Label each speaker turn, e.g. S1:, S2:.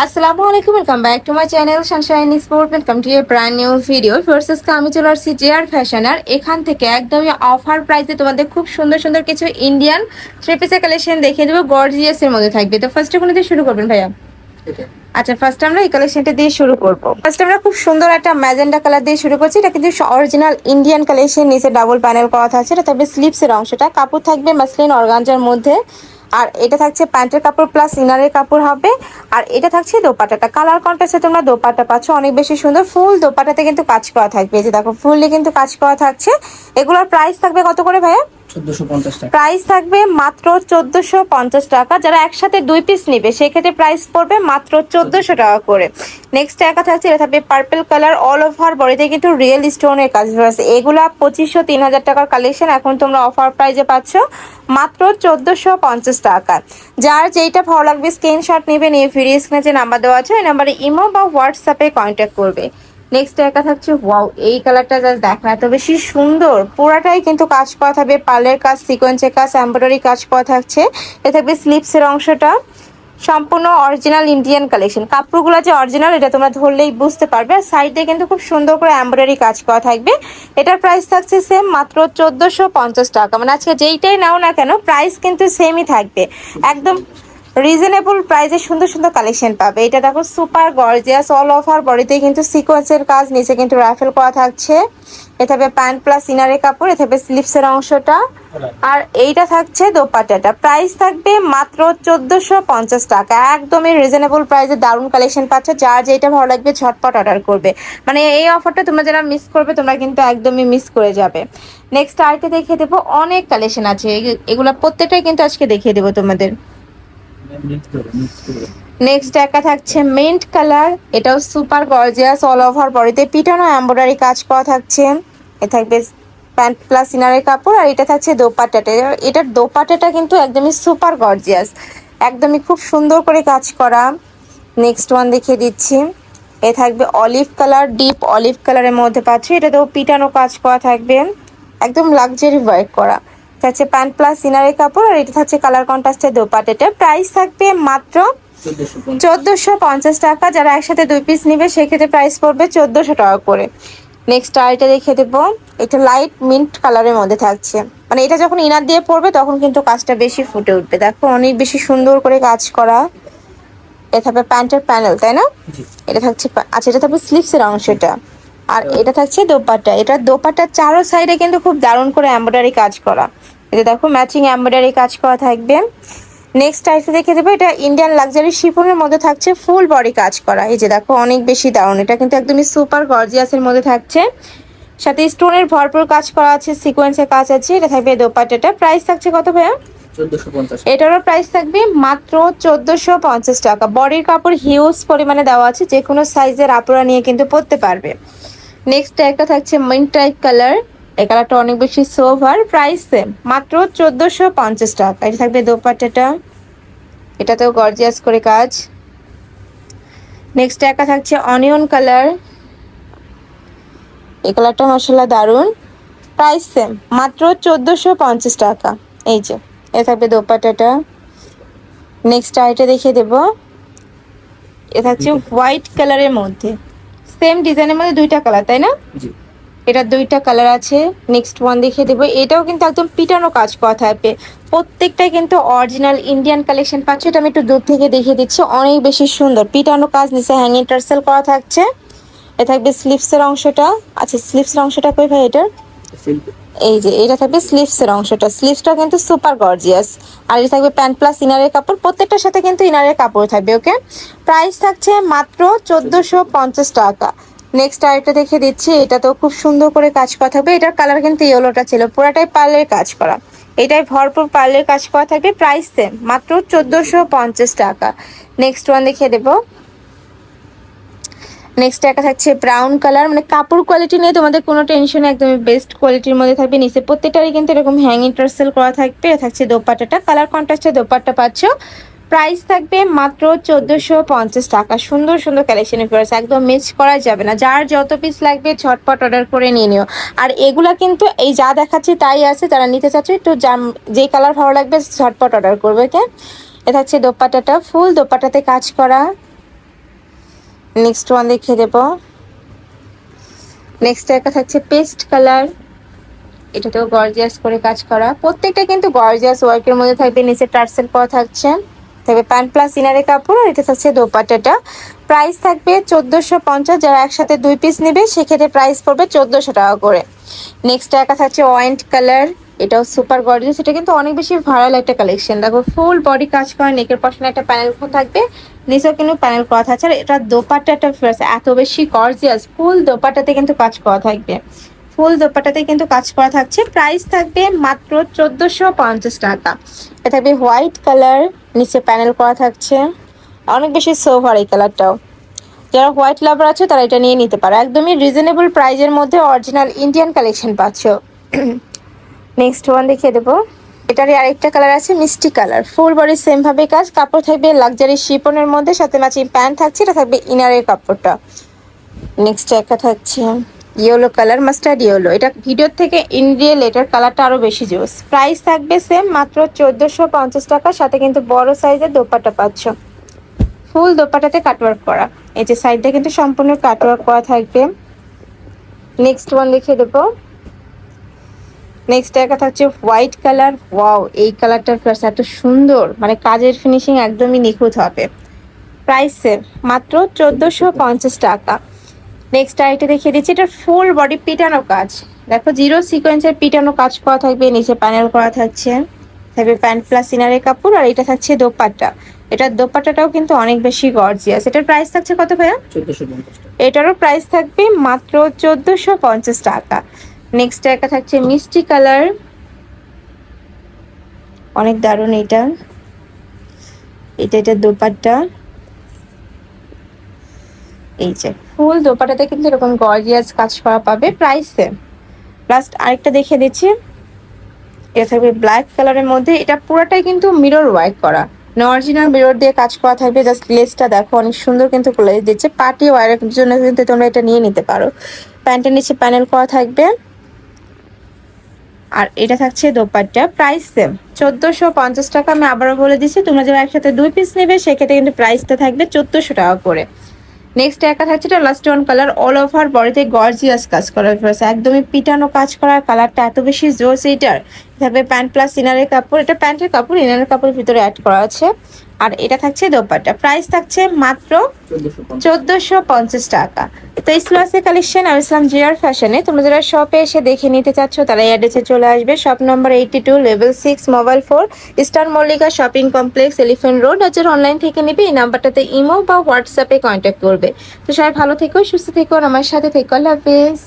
S1: আসসালামু আলাইকুম, welcome back to my channel Sunshine sport. Welcome to A brand new video. First আমি চলে আসছি জেআর ফ্যাশন, আর এখান থেকে একদমই অফার প্রাইসে তোমাদের খুব সুন্দর সুন্দর কিছু ইন্ডিয়ান থ্রি পিসের কালেকশন দেখিয়ে দেবো, গর্জিয়াস এর মধ্যে থাকবে। তো ফার্স্টে কোনো দিয়ে শুরু করবেন ভাইয়া? আচ্ছা, ফার্স্ট আমরা এই কালেকশনটা দিয়ে শুরু করব। ফার্স্ট আমরা খুব সুন্দর একটা ম্যাজেন্ডা কালার দিয়ে শুরু করছি। এটা কিন্তু অরিজিনাল ইন্ডিয়ান কালেকশন, নিচে ডাবল প্যানেল করা থাকছে। এটা থাকবে স্লিপসের অংশটা, কাপড় থাকবে মাসলিন অর্গানজার মধ্যে। আর এটা থাকছে প্যান্টের কাপড় প্লাস ইনারের কাপড় হবে। আর এটা থাকছে দোপাট্টাটা, কালার কন্ট্রাস্টে তোমরা দোপাট্টা পাচ্ছ, অনেক বেশি সুন্দর। ফুল দোপাট্টাতে কিন্তু কাজ করা থাকবে, এই যে দেখো ফুললি কিন্তু কাজ করা থাকছে। এগুলোর প্রাইস থাকবে কত করে ভাইয়া?
S2: 1450 টাকা।
S1: প্রাইস থাকবে মাত্র 1450 টাকা। যারা একসাথে 2 পিস নিবে সেক্ষেত্রে প্রাইস পড়বে মাত্র 1400 টাকা করে। নেক্সট একা থাকছে, এটা থাকবে পার্পল কালার, অল ওভার বডিতে কিন্তু রিয়েল স্টোনের কাজ আছে। এগুলা 2500-3000 টাকার কালেকশন, এখন তোমরা অফার প্রাইসে পাচ্ছ মাত্র 1450 টাকা। যার যেইটা ভালো লাগবে স্ক্রিনশট নেবে, নিয়ে ভিডিও স্ক্রিনে যে নাম্বার দেওয়া আছে ওই নাম্বারে ইমো বা হোয়াটসঅ্যাপে কন্ট্যাক্ট করবে। নেক্সট একা থাকছে, ওয়াও এই কালারটা জাস্ট দেখো এত বেশি সুন্দর। পুরাটাই কিন্তু কাজ করা থাকবে, পার্লের কাজ, সিকোয়েন্সের কাজ, এমব্রয়ডারি কাজ করা থাকছে। এটা থাকবে স্লিপসের অংশটা, সম্পূর্ণ অরিজিনাল ইন্ডিয়ান কালেকশন। কাপড়গুলো যে অরিজিনাল এটা তোমরা ধরলেই বুঝতে পারবে। আর সাইডে কিন্তু খুব সুন্দর করে এমব্রয়ডারি কাজ করা থাকবে। এটার প্রাইস থাকছে সেম মাত্র 1450 টাকা। মানে আজকে যেইটাই নাও না কেন প্রাইস কিন্তু সেমই থাকবে, একদম রিজনেবল প্রাইসে সুন্দর সুন্দর কালেকশন পাবে। এটা দেখো সুপার গর্জিয়াস, অল ওভার বডিতে কিন্তু সিকোয়েন্সের কাজ, নিচে কিন্তু রাফেল করা থাকছে। এটা থাকবে প্যান্ট প্লাস ইনারের কাপড়, এটা থাকবে স্লিপসের অংশটা। আর এইটা থাকছে দোপাট্টাটা, প্রাইস থাকবে মাত্র 1450 টাকা। একদমই রিজনেবল প্রাইসে দারুণ কালেকশন পাচ্ছে। যার যেটা ভালো লাগবে ঝটপট অর্ডার করবে। মানে এই অফারটা তোমরা যারা মিস করবে তোমরা কিন্তু একদমই মিস করে যাবে। নেক্সট আরেকটা দেখিয়ে দেবো, অনেক কালেকশন আছে, এগুলা প্রত্যেকটাই কিন্তু আজকে দেখিয়ে দেবো তোমাদের। নেক্সট একটা থাকছে মিন্ট কালার, এটাও সুপার গর্জিয়াস, অল ওভার বডিতে পিটানো এমব্রয়ডারি কাজ করা থাকছে। এ থাকবে প্যান্ট প্লাস ইনারের কাপড়। আর এটা থাকছে দোপাট্টাটা, এটার দোপাট্টাটা কিন্তু একদমই সুপার গর্জিয়াস, একদমই খুব সুন্দর করে কাজ করা। নেক্সট ওয়ান দেখিয়ে দিচ্ছি, এ থাকবে অলিভ কালার, ডিপ অলিভ কালারের মধ্যে পাচ্ছি। এটাতেও পিটানো কাজ করা থাকবে, একদম লাক্সারি ওয়ার্ক করা থাকছে, প্যান্ট প্লাস ইনারের কাপড়। আর এটা থাকছে কালার কন্ট্রাস্টের দোপাট্টাটা, প্রাইস থাকবে মাত্র 1450 টাকা। যারা একসাথে 2 পিস নিবে সেক্ষেত্রে প্রাইস পড়বে 1400 টাকা করে। নেক্সট আইটা দেখে দেবো, এটা লাইট মিন্ট কালারের মধ্যে থাকছে। মানে এটা যখন ইনার দিয়ে পড়বে তখন কিন্তু কাজটা বেশি ফুটে উঠবে। দেখো অনেক বেশি সুন্দর করে কাজ করা। এটা থাকবে প্যান্টের প্যানেল, তাই না? এটা থাকছে আচ্ছা, এটা থাকবে স্লিভসের অংশটা। আর এটা থাকছে দোপাট্টা, এটা দোপাট্টার চারো সাইডে কিন্তু খুব দারুণ করে এমব্রয়ডারি কাজ করা। এটা দেখো ম্যাচিং এমব্রয়ডারি কাজ করা থাকবে। নেক্সট আইটা দেখে দেবো, এটা ইন্ডিয়ান লাক্সারি শিফনের মধ্যে থাকছে, ফুল বডি কাজ করা। এই যে দেখো অনেক বেশি দারুণ, এটা কিন্তু একদমই সুপার গর্জিয়াসের মধ্যে থাকছে, সাথে স্টোনের ভরপুর কাজ করা আছে, সিকোয়েন্সের কাজ আছে। এটা থাকবে দোপাট্টাটা, প্রাইস থাকছে কত ভাইয়া?
S2: 1450।
S1: এটারও প্রাইস থাকবে মাত্র 1450 টাকা। বডির কাপড় হিউজ পরিমাণে দেওয়া আছে, যে কোনো সাইজের আপুরা নিয়ে কিন্তু পরতে পারবে। নেক্সট একটা থাকছে মিন্ট টাইপ কালার, এই কালারটা অনেক বেশি সোভার, প্রাইস সেম মাত্র 1450 টাকা। এটা থাকবে দোপাট্টাটা, এটাতেও গর্জিয়াস করে কাজ। নেক্সট একটা থাকছে অনিয়ন কালার, এই কালারটা মাশাআল্লাহ দারুন, প্রাইস সেম মাত্র 1450 টাকা। এই যে এ থাকবে দোপাট্টাটা। নেক্সট আইটা দেখিয়ে দেবো, এ থাকছে হোয়াইট কালারের মধ্যে, সেম ডিজাইনের মধ্যে দুইটা কালার, তাই না? এটা দুইটা কালার আছে। নেক্সট ওয়ান দেখিয়ে দেবো, এটাও কিন্তু একদম পিটানো কাজ করা থাকবে, প্রত্যেকটাই কিন্তু অরিজিনাল ইন্ডিয়ান কালেকশন পাচ্ছে। এটা আমি একটু দূর থেকে দেখিয়ে দিচ্ছি, অনেক বেশি সুন্দর পিটানো কাজ, নিচে হ্যাঙ্গিং টার্সেল করা থাকছে। এ থাকবে স্লিভসের অংশটা, আচ্ছা স্লিভসের অংশটা কই ভাই এটার? এই যে এটা থাকবে স্লিভসের অংশটা, স্লিভসটা কিন্তু সুপার গর্জিয়াস। আর এটা থাকবে প্যান্ট প্লাস ইনারের কাপড়, প্রত্যেকটার সাথে কিন্তু ইনারের কাপড় থাকবে। ওকে, প্রাইস থাকছে মাত্র 1450 টাকা। নেক্সট আরেকটা দেখে দিচ্ছি, এটা তো খুব সুন্দর করে কাজ করা থাকবে। এটার কালার কিন্তু ইয়েলোটা ছিল, পুরাটাই পার্লের কাজ করা, এটাই ভরপুর পার্লের কাজ করা থাকবে, প্রাইস সেম মাত্র 1450 টাকা। নেক্সট ওয়ান দেখিয়ে দেবো, নেক্সট একটা থাকছে ব্রাউন কালার, মানে কাপড় কোয়ালিটি নিয়ে তোমাদের কোনো টেনশন, একদমই বেস্ট কোয়ালিটির মধ্যে থাকবে। নিচে প্রত্যেকটারই কিন্তু এরকম হ্যাঙ্গিং টার্সেল করা থাকবে। থাকছে দোপাট্টাটা, কালার কন্ট্রাস্টের দোপাট্টা পাচ্ছ, প্রাইস থাকবে মাত্র 1450 টাকা। সুন্দর সুন্দর কালেকশনের পেয়েছে, একদম মিস করা যাবে না। যার যত পিস লাগবে ঝটপট অর্ডার করে নিয়ে নিও। আর এগুলা কিন্তু এই যা দেখাচ্ছি তাই আছে, যারা নিতে চাচ্ছ একটু যেই কালার ভালো লাগবে ঝটপট অর্ডার করবে। ওকে, এ থাকছে দোপাট্টাটা, ফুল দোপাট্টাতে কাজ করা। নেক্সট ওয়ান দেখিয়ে দেবো। নেক্সট একটা থাকছে পেস্ট কালার, এটাতেও গর্জিয়াস করে কাজ করা, প্রত্যেকটা কিন্তু গর্জিয়াস ওয়ার্কের মধ্যে থাকবে। নিচে টার্সেল করা থাকছে, তবে প্যান্ট প্লাস ইনারের কাপড়। আর এটা থাকছে দোপাট্টাটা, প্রাইস থাকবে 1450। যারা একসাথে 2 পিস নেবে সেক্ষেত্রে প্রাইস পড়বে 1400 টাকা করে। নেক্সট একটা থাকছে ওয়াইন্ট কালার, এটাও সুপার গর্জিয়াস, এটা কিন্তু অনেক বেশি ভাইরাল একটা কালেকশন। দেখো ফুল বডি কাজ করা, নেকের পশনে একটা প্যানেল থাকবে, নিচেও কিন্তু প্যানেল করা থাকছে। আর এটা দোপাট্টাটা এত বেশি গর্জিয়াস, ফুল দোপাট্টাতে কিন্তু কাজ করা থাকবে, ফুল দোপাট্টাতে কিন্তু কাজ করা থাকছে। প্রাইস থাকবে মাত্র 1450 টাকা। এটা থাকবে হোয়াইট কালার, নিচে প্যানেল করা থাকছে, অনেক বেশি সোভার এই কালারটাও। যারা হোয়াইট লাভার আছে তারা এটা নিয়ে নিতে পারো, একদমই রিজনেবল প্রাইজের মধ্যে অরিজিনাল ইন্ডিয়ান কালেকশন পাচ্ছ। নেক্সট ওয়ান দেখিয়ে দেবো। এটারই আরেকটা কালার আছে মিষ্টি কালার, ফুল বডি সেম ভাবে কাজ, কাপড় থাকবে লাক্সারি শিপনের মধ্যে, সাথে ম্যাচিং প্যান্ট থাকছে, এটা থাকবে ইনারের কাপড়টা। নেক্সট একটা থাকছে ইয়েলো কালার, মাস্টার্ড ইয়েলো, এটা ভিডিওর থেকে ইন রিয়েল এটার কালারটা আরো বেশি জোস। প্রাইস থাকবে সেম মাত্র 1450 টাকা, সাথে কিন্তু বড় সাইজের দোপাট্টা পাচ্ছ, ফুল দোপাট্টাতে কাটওয়ার্ক করা। এই যে সাইডটা কিন্তু সম্পূর্ণ কাটওয়ার্ক করা থাকবে। নেক্সট ওয়ান দেখিয়ে দেবো। নেক্সট একটা থাকছে হোয়াইট কালার, ওয়াও এই কালারটার প্লাস এত সুন্দর, মানে কাজের ফিনিশিং একদমই নিখুঁত হবে। প্রাইস সেম মাত্র 1450 টাকা। নেক্সট আইটা দেখিয়ে দিচ্ছি, এটা ফুল বডি পিটানো কাজ, দেখো জিরো সিকোয়েন্সের পিটানো কাজ করা থাকবে, নিচে প্যানেল করা থাকছে, থাকবে প্যান্ট প্লাস ইনারের কাপড়। আর এটা থাকছে দোপাট্টা, এটার দোপাট্টাটাও কিন্তু অনেক বেশি গর্জিয়াস। এটার প্রাইস থাকছে কত ভাইয়া?
S2: 1450 টাকা।
S1: এটারও প্রাইস থাকবে মাত্র 1450 টাকা। নেক্সট একটা থাকছে মিষ্টি কালার, অনেক দারুণ এটা, এটা দোপাট্টা, এই যে ফুল দোপাট্টাতে কিন্তু এরকম গর্জিয়াস কাজ করা পাবে। Price same. লাস্ট আরেকটা দেখিয়ে দিচ্ছি, এটা থাকবে ব্ল্যাক কালারের মধ্যে, এটা পুরোটাই কিন্তু মিরর ওয়ার্ক করা, অরিজিনাল মিরর দিয়ে কাজ করা থাকবে। জাস্ট লেসটা দেখো অনেক সুন্দর কিন্তু লেস দিচ্ছে, পার্টি ওয়ারের জন্য কিন্তু তোমরা এটা নিয়ে নিতে পারো। প্যান্টের নিচে প্যানেল করা থাকবে, আর এটা থাকছে দোপাট্টা। প্রাইস সেম 1450 টাকা। আমি আবারও বলে দিচ্ছি, তোমরা যারা একসাথে 2 পিস নেবে সেক্ষেত্রে কিন্তু প্রাইসটা থাকবে 1400 টাকা করে। নেক্সট একটা থাকছে এটা last one colour, all over বডিতে গর্জিয়াস কাজ করা, একদমই পিটানো কাজ করা, কালারটা এত বেশি জোস। এইটার থাকবে প্যান্ট প্লাস ইনারের কাপড়, এটা প্যান্টের কাপড় ইনারের কাপড়ের ভিতরে অ্যাড করা আছে। আর এটা থাকছে দোপাট্টা, প্রাইস থাকছে মাত্র 1450 টাকা। তো এই স্লাসে কালেকশন আমি ইসলাম জিয়ার ফ্যাশনে, তোমরা যারা শপে এসে দেখে নিতে চাচ্ছ তারা অ্যাড্রেসে চলে আসবে, shop number 82 level 6 mobile 4 star Mallika shopping complex elephant road. আর যারা অনলাইন থেকে নেবে এই নাম্বারটাতে ইমো বা হোয়াটসঅ্যাপে কন্ট্যাক্ট করবে। তো সবাই ভালো থেকো, সুস্থ থেকো, আর আমার সাথে থেকো। আল্লাহ হাফেজ।